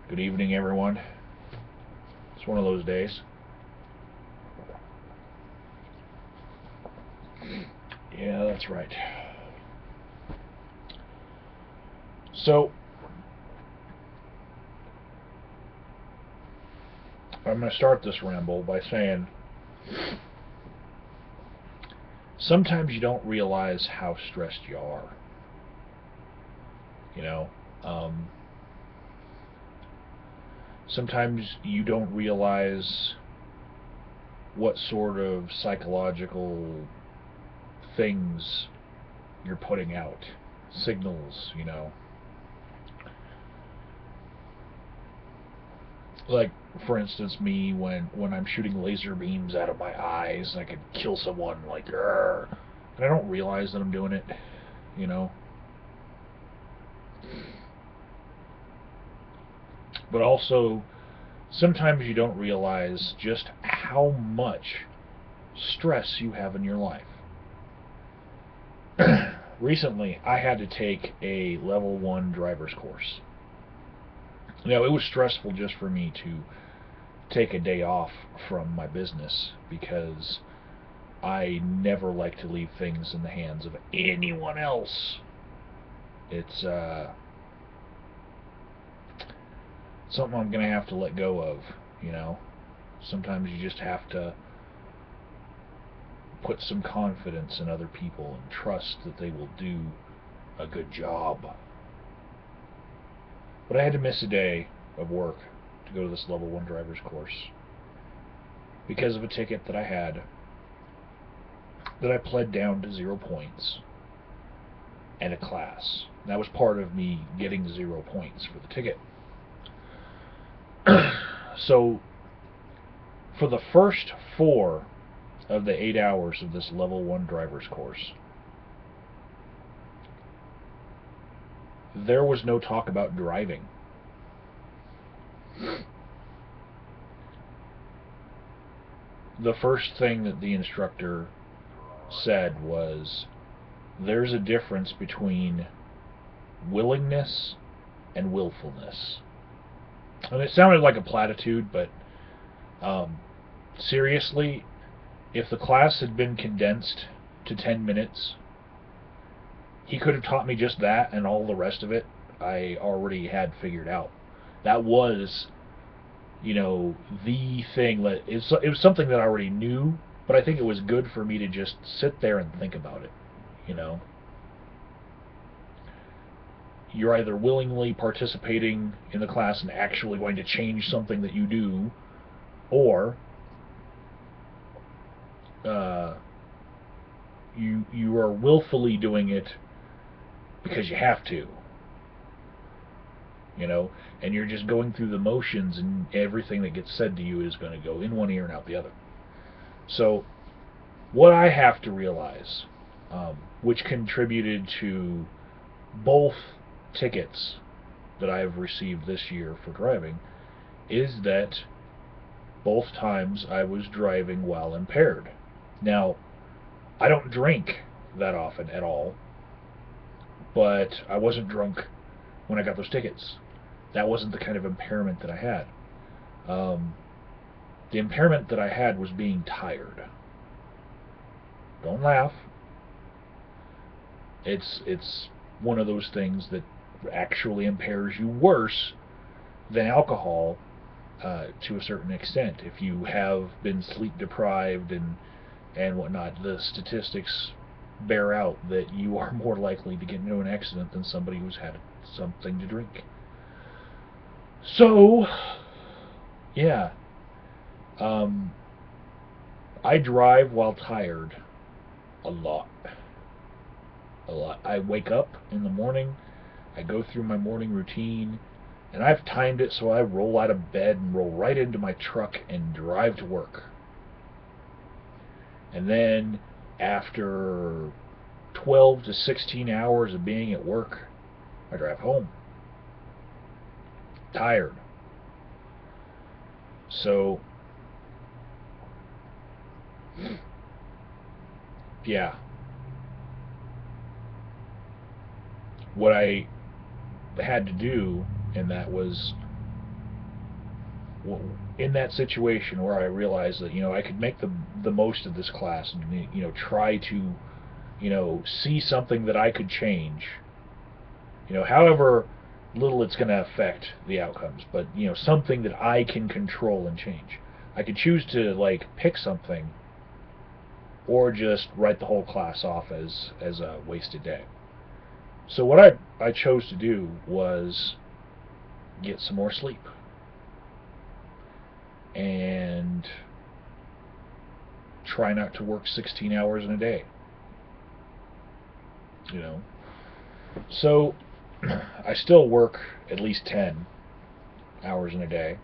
Good evening, everyone. It's one of those days. Yeah, that's right. So, I'm going to start this ramble by saying sometimes you don't realize how stressed you are. You know, um, sometimes you don't realize what sort of psychological things you're putting out, signals. Like, for instance, me when I'm shooting laser beams out of my eyes and I could kill someone, like, "Grr," and I don't realize that I'm doing it, you know. But also, sometimes you don't realize just how much stress you have in your life. Recently, I had to take a level 1 driver's course. Now, it was stressful just for me to take a day off from my business because I never like to leave things in the hands of anyone else. It's something I'm going to have to let go of. Sometimes you just have to put some confidence in other people and trust that they will do a good job. But I had to miss a day of work to go to this level 1 driver's course because of a ticket that I had that I pled down to 0 points and a class. That was part of me getting 0 points for the ticket. So, for the first 4 of the 8 hours of this level 1 driver's course, there was no talk about driving. The first thing that the instructor said was, there's a difference between willingness and willfulness. And it sounded like a platitude, but seriously, if the class had been condensed to 10 minutes, he could have taught me just that, and all the rest of it I already had figured out. That was, the thing that it was something that I already knew, but I think it was good for me to just sit there and think about it. You're either willingly participating in the class and actually going to change something that you do, or you are willfully doing it because you have to, and you're just going through the motions, and everything that gets said to you is going to go in one ear and out the other. So, what I have to realize, which contributed to both tickets that I have received this year for driving, is that both times I was driving while impaired. Now, I don't drink that often at all, but I wasn't drunk when I got those tickets. That wasn't the kind of impairment that I had. The impairment that I had was being tired. Don't laugh. It's one of those things that actually impairs you worse than alcohol, to a certain extent. If you have been sleep deprived and whatnot, the statistics bear out that you are more likely to get into an accident than somebody who's had something to drink. So, yeah, I drive while tired a lot. A lot. I wake up in the morning, I go through my morning routine, and I've timed it so I roll out of bed and roll right into my truck and drive to work. And then, after 12 to 16 hours of being at work, I drive home. Tired. So, yeah. What I had to do, and that was in that situation where I realized that, I could make the most of this class and, try to, see something that I could change, however little it's going to affect the outcomes, but, something that I can control and change. I could choose to, like, pick something or just write the whole class off as a wasted day. So what I chose to do was get some more sleep and try not to work 16 hours in a day. So I still work at least 10 hours in a day,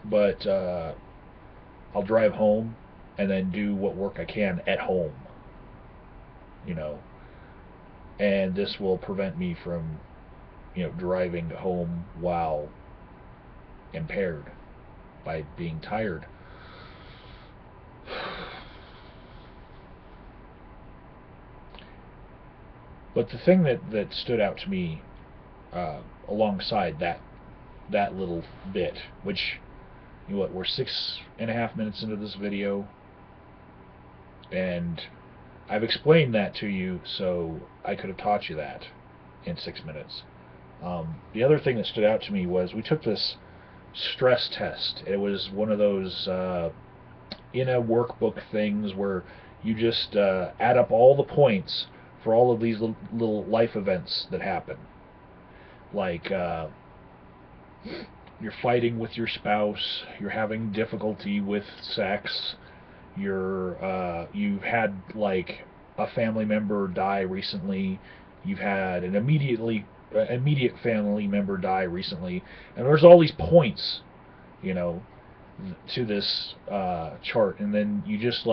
but I'll drive home and then do what work I can at home, and this will prevent me from, driving home while impaired by being tired. But the thing that stood out to me alongside that little bit, which, we're 6.5 minutes into this video, and I've explained that to you, so I could have taught you that in 6 minutes. The other thing that stood out to me was we took this stress test. It was one of those in a workbook things where you just add up all the points for all of these little life events that happen. Like you're fighting with your spouse, you're having difficulty with sex, you've had like a family member die recently, you've had an immediate family member die recently, and there's all these points, to this chart, and then you just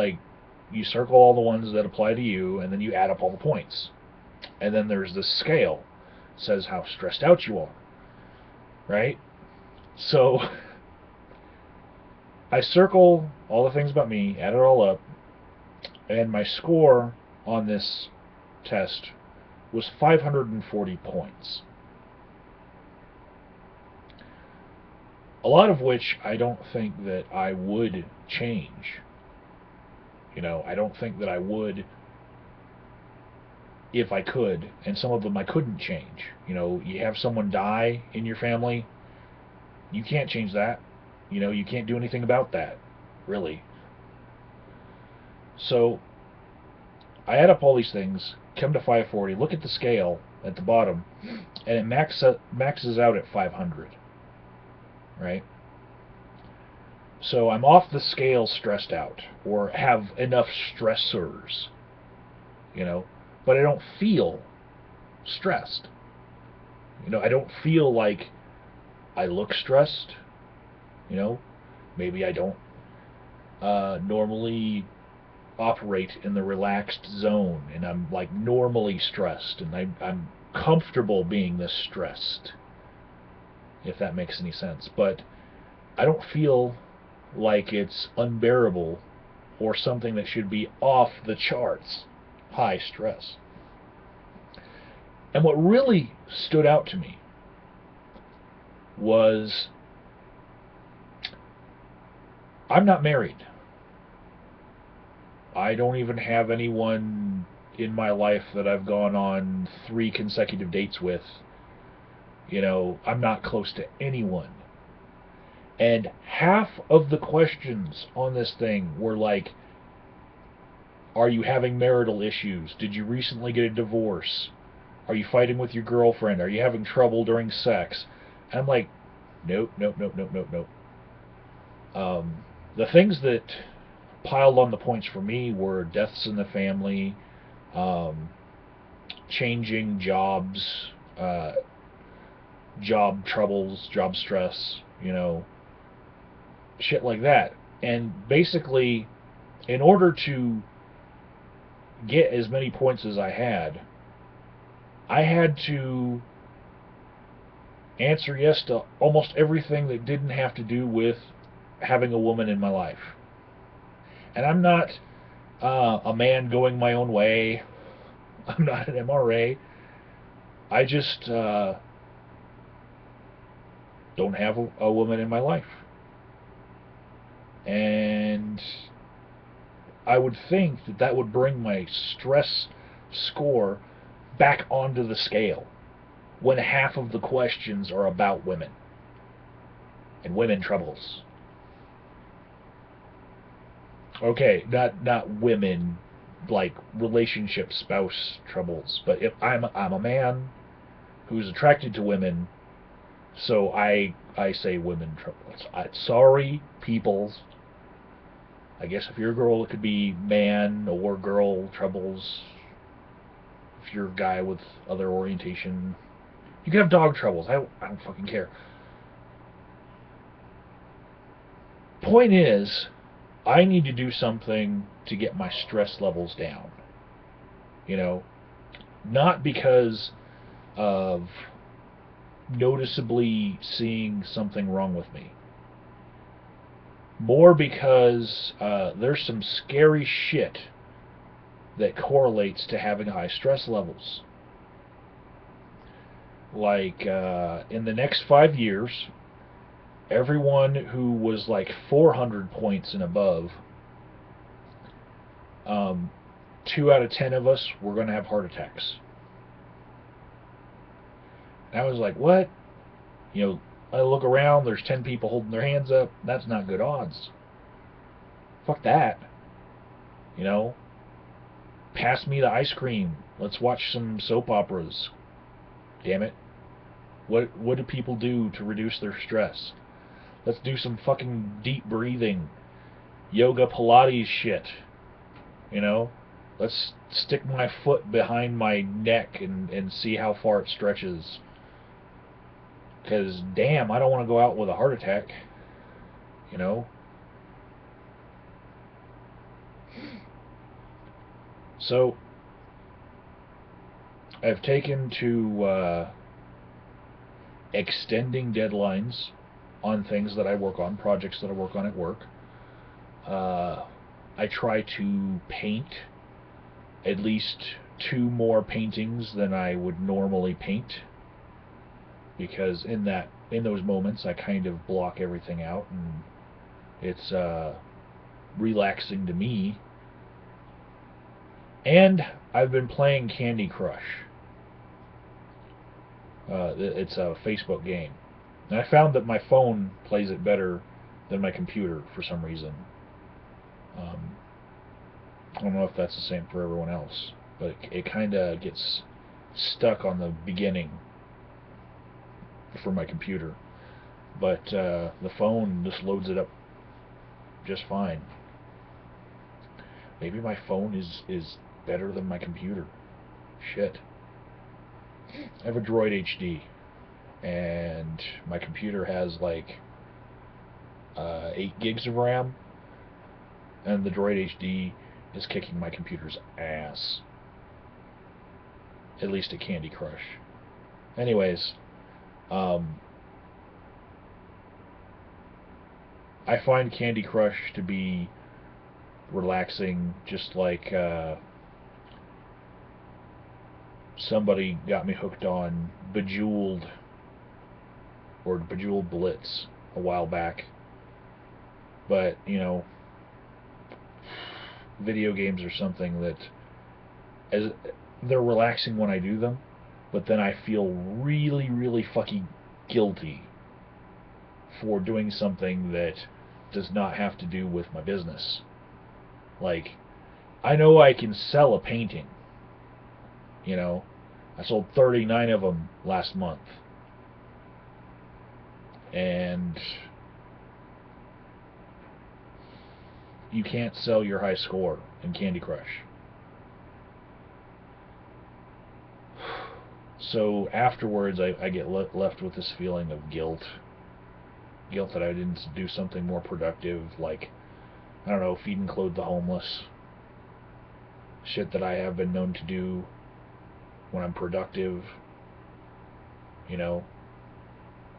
you circle all the ones that apply to you, and then you add up all the points, and then there's this scale that says how stressed out you are, right? So I circle all the things about me, add it all up, and my score on this test was 540 points. A lot of which I don't think that I would change. I don't think that I would if I could, and some of them I couldn't change. You have someone die in your family, you can't change that. You can't do anything about that, really. So I add up all these things, come to 540, look at the scale at the bottom, and it maxes out at 500, right? So I'm off the scale stressed out, or have enough stressors, but I don't feel stressed. I don't feel like I look stressed. Maybe I don't normally operate in the relaxed zone, and I'm like normally stressed, and I'm comfortable being this stressed, if that makes any sense. But I don't feel like it's unbearable or something that should be off the charts high stress. And what really stood out to me was I'm not married. I don't even have anyone in my life that I've gone on 3 consecutive dates with. I'm not close to anyone. And half of the questions on this thing were like, are you having marital issues? Did you recently get a divorce? Are you fighting with your girlfriend? Are you having trouble during sex? And I'm like, nope. The things that piled on the points for me were deaths in the family, changing jobs, job troubles, job stress, shit like that. And basically, in order to get as many points as I had to answer yes to almost everything that didn't have to do with having a woman in my life. And I'm not a man going my own way. I'm not an MRA. I just don't have a woman in my life. And I would think that that would bring my stress score back onto the scale when half of the questions are about women and women troubles. Okay, not women like relationship spouse troubles, but if I'm a man who's attracted to women, so I say women troubles. Sorry, peoples. I guess if you're a girl, it could be man or girl troubles. If you're a guy with other orientation, you can have dog troubles. I don't fucking care. Point is, I need to do something to get my stress levels down. You know, not because of noticeably seeing something wrong with me. More because there's some scary shit that correlates to having high stress levels. Like, in the next 5 years, everyone who was like 400 points and above, 2 out of 10 of us were going to have heart attacks. And I was like, what? You know, I look around, there's 10 people holding their hands up. That's not good odds. Fuck that. You know? Pass me the ice cream. Let's watch some soap operas. Damn it. What do people do to reduce their stress? Let's do some fucking deep breathing. Yoga Pilates shit. You know? Let's stick my foot behind my neck and see how far it stretches. Because, damn, I don't want to go out with a heart attack. You know? So, I've taken to extending deadlines on things that I work on, projects that I work on at work. I try to paint at least 2 more paintings than I would normally paint, because in those moments I kind of block everything out, and it's relaxing to me. And I've been playing Candy Crush. It's a Facebook game, and I found that my phone plays it better than my computer for some reason. I don't know if that's the same for everyone else, but it kind of gets stuck on the beginning for my computer. But the phone just loads it up just fine. Maybe my phone is better than my computer. Shit. I have a Droid HD, and my computer has like 8 gigs of RAM, and the Droid HD is kicking my computer's ass. At least at Candy Crush. Anyways, I find Candy Crush to be relaxing, just like somebody got me hooked on Bejeweled or Bejeweled Blitz a while back. But, you know, video games are something that, as they're relaxing when I do them, but then I feel really, really fucking guilty for doing something that does not have to do with my business. Like, I know I can sell a painting. You know, I sold 39 of them last month. And you can't sell your high score in Candy Crush. So afterwards, I get left with this feeling of guilt. Guilt that I didn't do something more productive, like, I don't know, feed and clothe the homeless. Shit that I have been known to do when I'm productive. You know,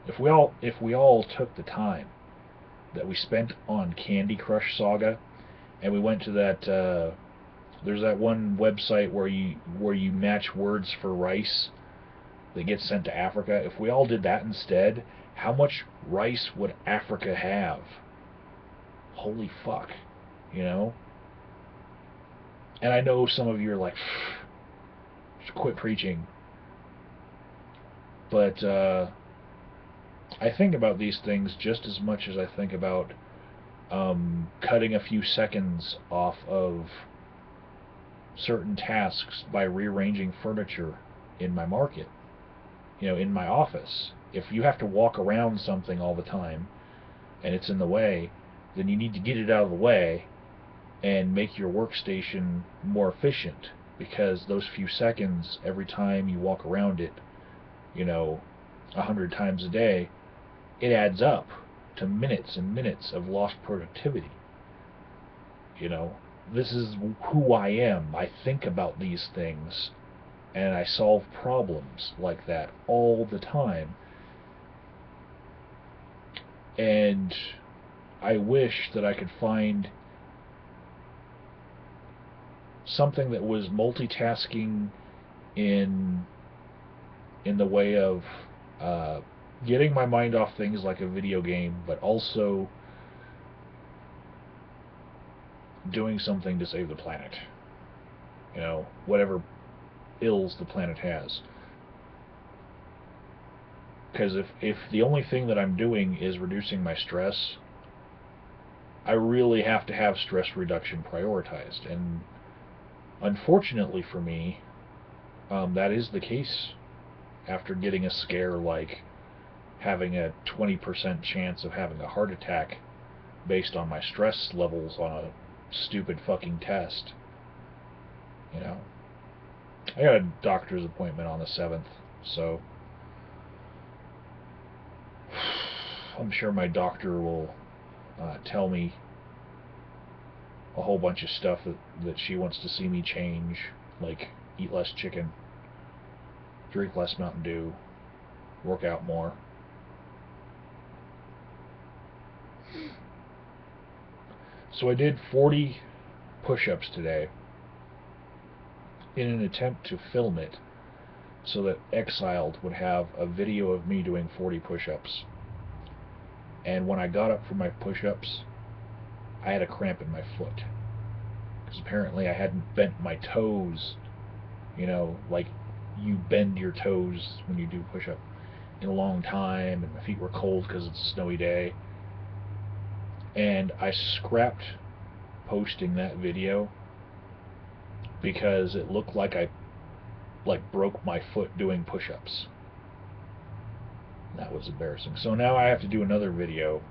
if we all took the time that we spent on Candy Crush Saga, and we went to that there's that one website where you match words for rice that gets sent to Africa. If we all did that instead, How much rice would Africa have? Holy fuck, you know? And I know some of you are like, just quit preaching. But I think about these things just as much as I think about cutting a few seconds off of certain tasks by rearranging furniture in my market, in my office. If you have to walk around something all the time and it's in the way, then you need to get it out of the way and make your workstation more efficient, because those few seconds every time you walk around it, 100 times a day, it adds up to minutes and minutes of lost productivity. This is who I am. I think about these things and I solve problems like that all the time. And I wish that I could find something that was multitasking in the way of getting my mind off things like a video game, but also doing something to save the planet. Whatever ills the planet has. Because if the only thing that I'm doing is reducing my stress, I really have to have stress reduction prioritized. And unfortunately for me, that is the case after getting a scare like having a 20% chance of having a heart attack based on my stress levels on a stupid fucking test. I got a doctor's appointment on the 7th, so I'm sure my doctor will tell me a whole bunch of stuff that she wants to see me change, like eat less chicken, drink less Mountain Dew, work out more. So I did 40 push-ups today in an attempt to film it so that Exiled would have a video of me doing 40 push-ups. And when I got up for my push-ups, I had a cramp in my foot. Because apparently I hadn't bent my toes, like you bend your toes when you do push-up, in a long time, and my feet were cold because it's a snowy day. And I scrapped posting that video because it looked like I broke my foot doing push-ups. That was embarrassing. So now I have to do another video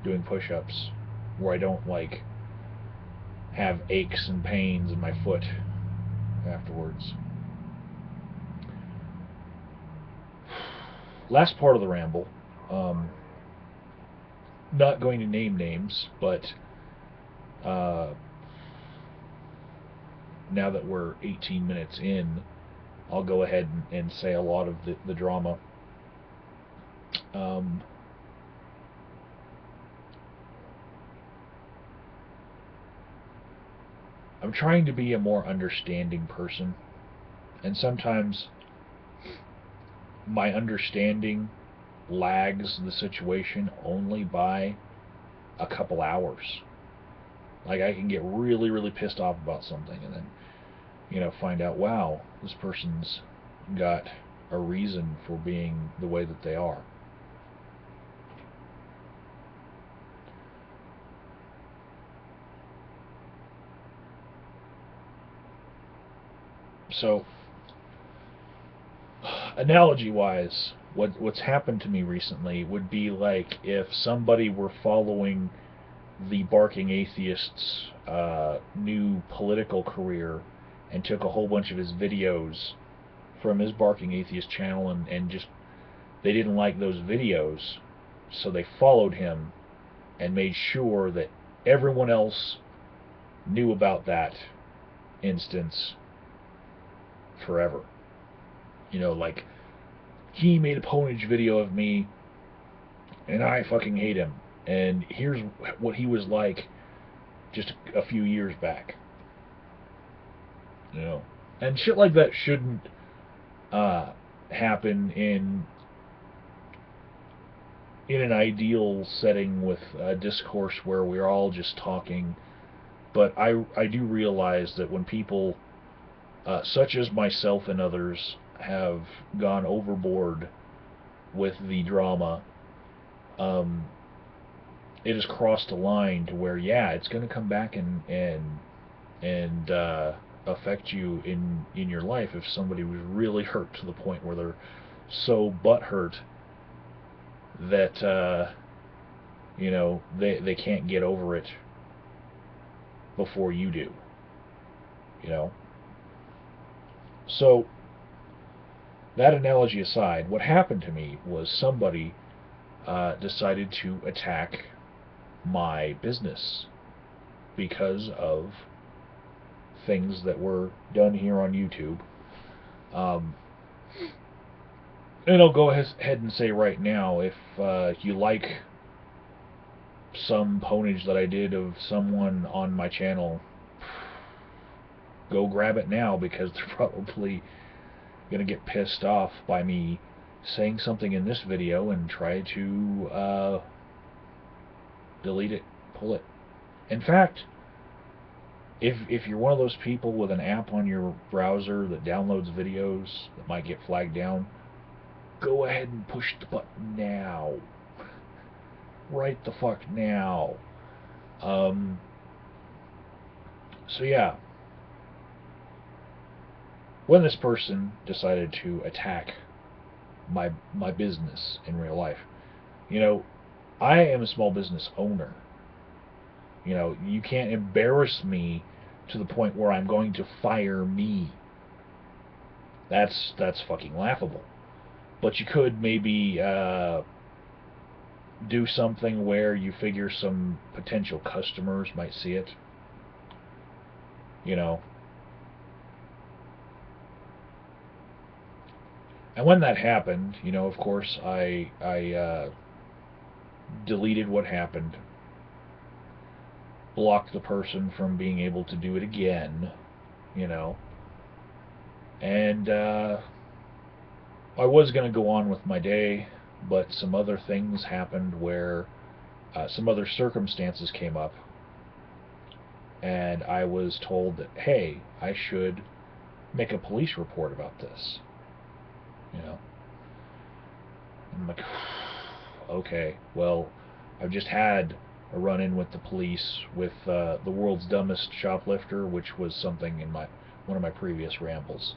doing push-ups where I don't have aches and pains in my foot afterwards. Last part of the ramble. Not going to name names, but now that we're 18 minutes in, I'll go ahead and say a lot of the drama. I'm trying to be a more understanding person, and sometimes my understanding lags the situation only by a couple hours. Like, I can get really, really pissed off about something and then, find out, wow, this person's got a reason for being the way that they are. So, analogy-wise, what's happened to me recently would be like if somebody were following the Barking Atheist's new political career and took a whole bunch of his videos from his Barking Atheist channel and just, they didn't like those videos, so they followed him and made sure that everyone else knew about that instance forever. Like, he made a ponage video of me and I fucking hate him, and here's what he was like just a few years back. And shit like that shouldn't happen in in an ideal setting with a discourse where we're all just talking, but I do realize that when people, such as myself and others, have gone overboard with the drama, it has crossed a line to where, yeah, it's going to come back and affect you in your life if somebody was really hurt to the point where they're so butthurt that they can't get over it before you do. So that analogy aside, what happened to me was somebody decided to attack my business because of things that were done here on YouTube. And I'll go ahead and say right now, if you like some ponage that I did of someone on my channel, go grab it now, because they're probably going to get pissed off by me saying something in this video and try to delete it, pull it. In fact, if you're one of those people with an app on your browser that downloads videos that might get flagged down, go ahead and push the button now. Right the fuck now. So yeah, when this person decided to attack my business in real life, I am a small business owner. You can't embarrass me to the point where I'm going to fire me. That's fucking laughable. But you could maybe do something where you figure some potential customers might see it. And when that happened, of course, I deleted what happened, blocked the person from being able to do it again, and I was going to go on with my day, but some other things happened where some other circumstances came up, and I was told that, hey, I should make a police report about this. I'm like, okay, well, I've just had a run-in with the police with the world's dumbest shoplifter, which was something in one of my previous rambles,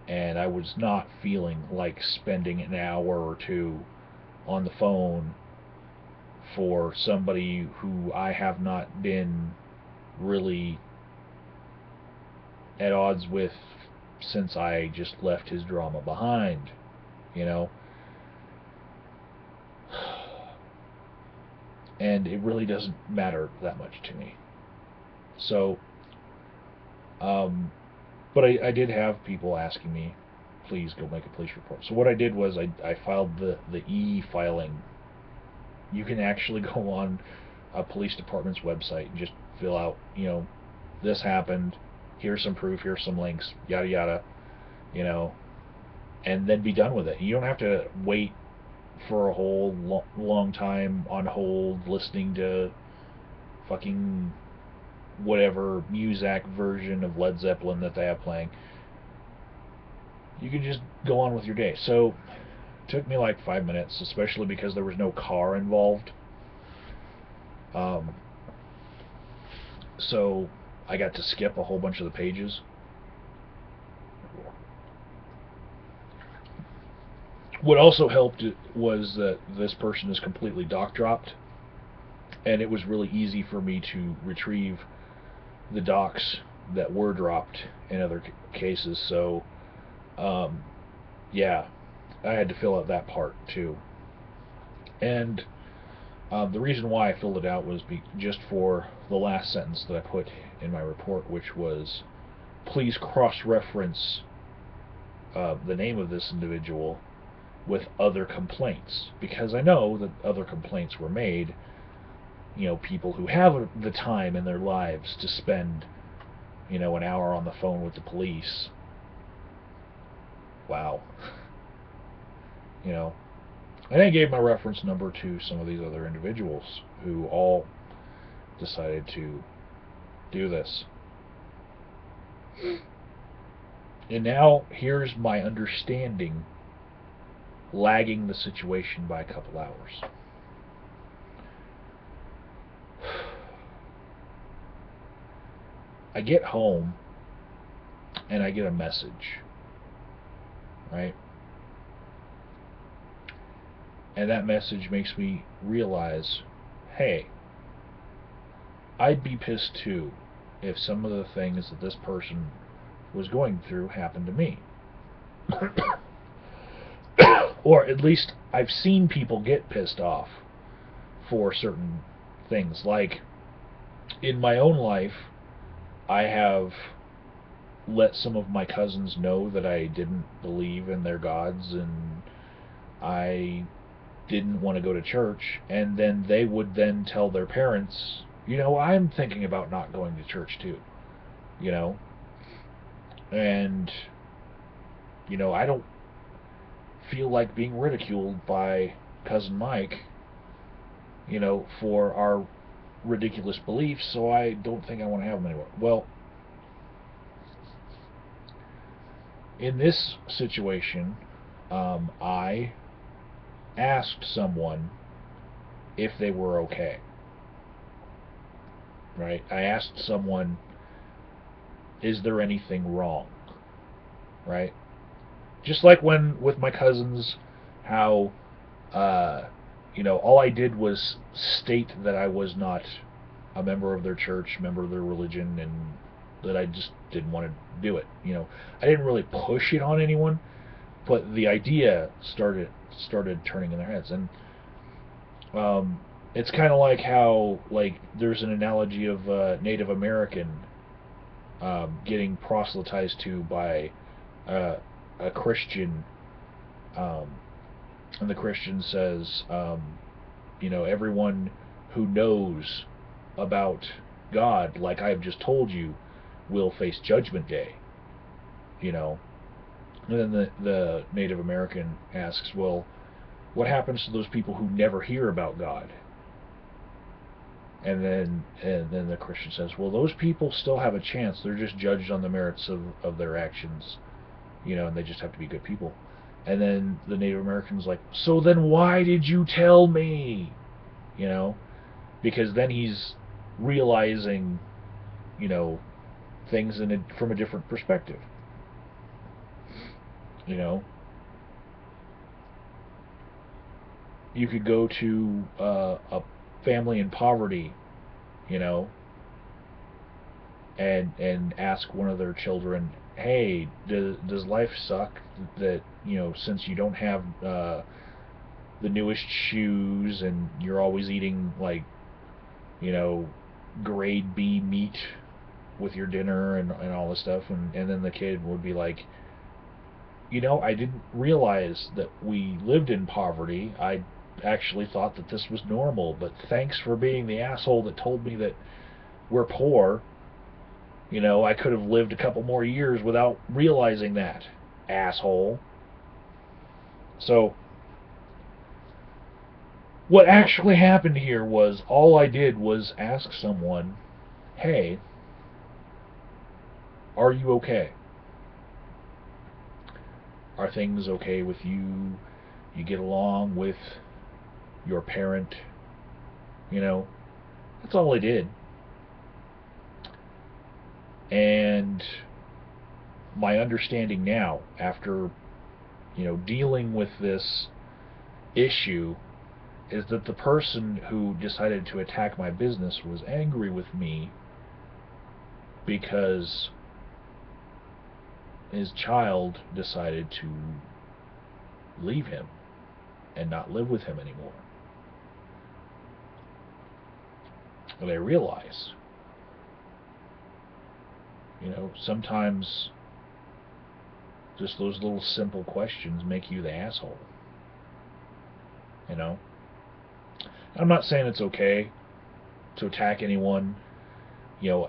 and I was not feeling like spending an hour or two on the phone for somebody who I have not been really at odds with since I just left his drama behind, and it really doesn't matter that much to me. So, but I did have people asking me, please go make a police report. So what I did was I filed the e-filing. You can actually go on a police department's website and just fill out, this happened, here's some proof, here's some links, yada yada, and then be done with it. You don't have to wait for a whole long time on hold listening to fucking whatever Muzak version of Led Zeppelin that they have playing. You can just go on with your day. So it took me like 5 minutes, especially because there was no car involved. So I got to skip a whole bunch of the pages. What also helped was that this person is completely doc dropped, and it was really easy for me to retrieve the docs that were dropped in other cases. So yeah, I had to fill out that part too. And the reason why I filled it out was just for the last sentence that I put in my report, which was, please cross-reference the name of this individual with other complaints, because I know that other complaints were made. People who have the time in their lives to spend, an hour on the phone with the police. Wow. And I gave my reference number to some of these other individuals who all decided to do this. And now here's my understanding lagging the situation by a couple hours. I get home and I get a message, right? And that message makes me realize, hey, I'd be pissed too if some of the things that this person was going through happened to me. Or at least I've seen people get pissed off for certain things. Like, in my own life, I have let some of my cousins know that I didn't believe in their gods and I didn't want to go to church, and then they would then tell their parents, I'm thinking about not going to church too, and I don't feel like being ridiculed by cousin Mike, for our ridiculous beliefs, so I don't think I want to have them anymore. Well, in this situation, I asked someone if they were okay. Right? I asked someone, is there anything wrong? Right? Just like when with my cousins, how all I did was state that I was not a member of their church, member of their religion, and that I just didn't want to do it. I didn't really push it on anyone, but the idea started turning in their heads. And it's kind of like how, there's an analogy of Native American getting proselytized to by a Christian, and the Christian says, everyone who knows about God, like I've just told you, will face Judgment Day. And then the Native American asks, well, what happens to those people who never hear about God? And then the Christian says, well, those people still have a chance. They're just judged on the merits of their actions, and they just have to be good people. And then the Native American's like, so then why did you tell me? Because then he's realizing, things from a different perspective. You could go to a family in poverty, and ask one of their children, hey, does life suck that, since you don't have the newest shoes and you're always eating grade B meat with your dinner and all this stuff, and then the kid would be like, I didn't realize that we lived in poverty. I actually thought that this was normal, but thanks for being the asshole that told me that we're poor. I could have lived a couple more years without realizing that, asshole. So, what actually happened here was, all I did was ask someone, hey, are you okay? Are things okay with you? You get along with your parent? That's all I did. And my understanding now, after dealing with this issue, is that the person who decided to attack my business was angry with me because his child decided to leave him and not live with him anymore. And I realize, sometimes just those little simple questions make you the asshole. I'm not saying it's okay to attack anyone,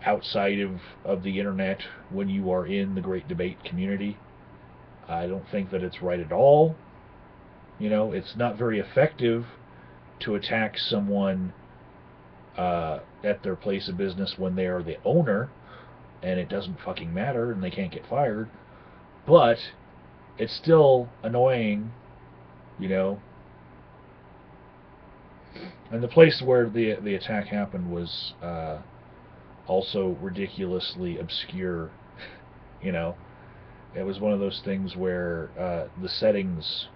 outside of the internet when you are in the great debate community. I don't think that it's right at all. You know, it's not very effective to attack someone at their place of business when they are the owner, and it doesn't fucking matter, and they can't get fired. But it's still annoying, you know. And the place where the attack happened was also ridiculously obscure. You know, it was one of those things where the settings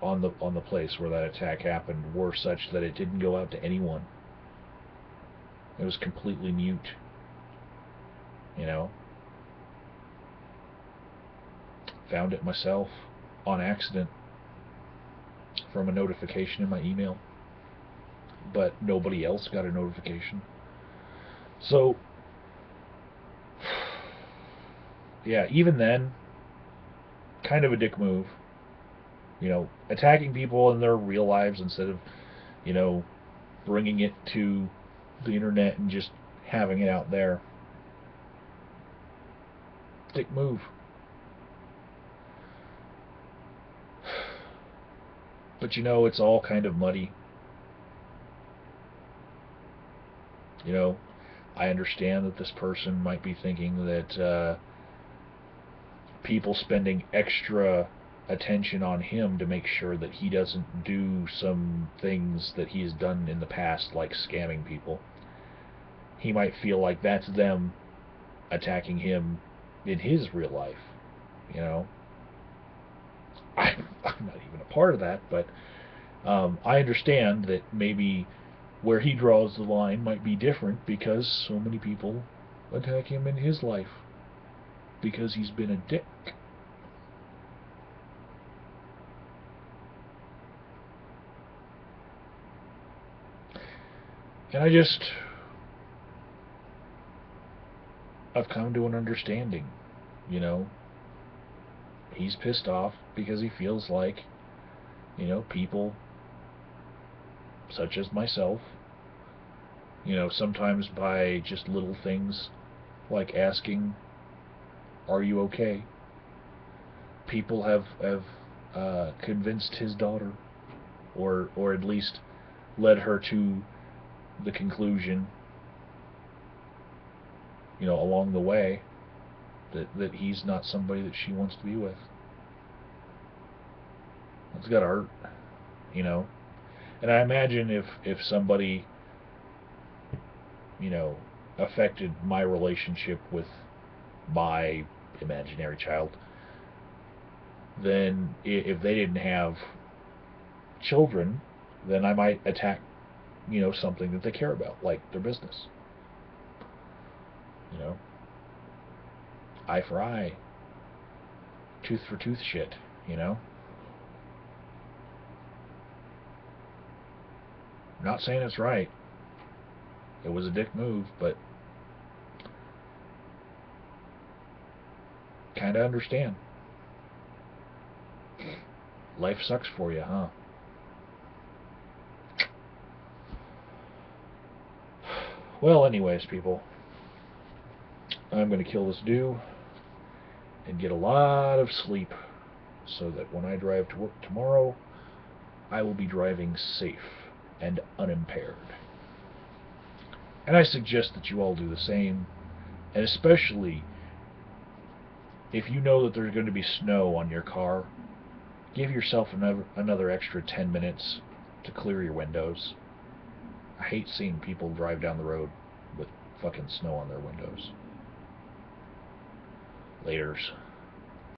on the place where that attack happened were such that it didn't go out to anyone. It was completely mute. You know, found it myself on accident from a notification in my email, but nobody else got a notification. So, yeah, even then, kind of a dick move. You know, attacking people in their real lives instead of, you know, bringing it to the internet and just having it out there. Dick move. But you know, it's all kind of muddy. You know, I understand that this person might be thinking that people spending extra attention on him to make sure that he doesn't do some things that he has done in the past, like scamming people. He might feel like that's them attacking him in his real life, you know. I'm not even a part of that, but I understand that maybe where he draws the line might be different because so many people attack him in his life because he's been a dick. And I've come to an understanding, you know. He's pissed off because he feels like, you know, people such as myself, you know, sometimes by just little things like asking, "Are you okay?" People have convinced his daughter, or at least led her to the conclusion, you know, along the way, that he's not somebody that she wants to be with. It's gotta hurt, you know. And I imagine if somebody, you know, affected my relationship with my imaginary child, then if they didn't have children, then I might attack, you know, something that they care about, like their business. You know, eye for eye, tooth for tooth shit, you know. I'm not saying it's right. It was a dick move, but kind of understand. Life sucks for you, huh? Well, anyways, people, I'm going to kill this dew and get a lot of sleep so that when I drive to work tomorrow, I will be driving safe and unimpaired. And I suggest that you all do the same, and especially if you know that there's going to be snow on your car, give yourself another extra 10 minutes to clear your windows. I hate seeing people drive down the road with fucking snow on their windows. Laters.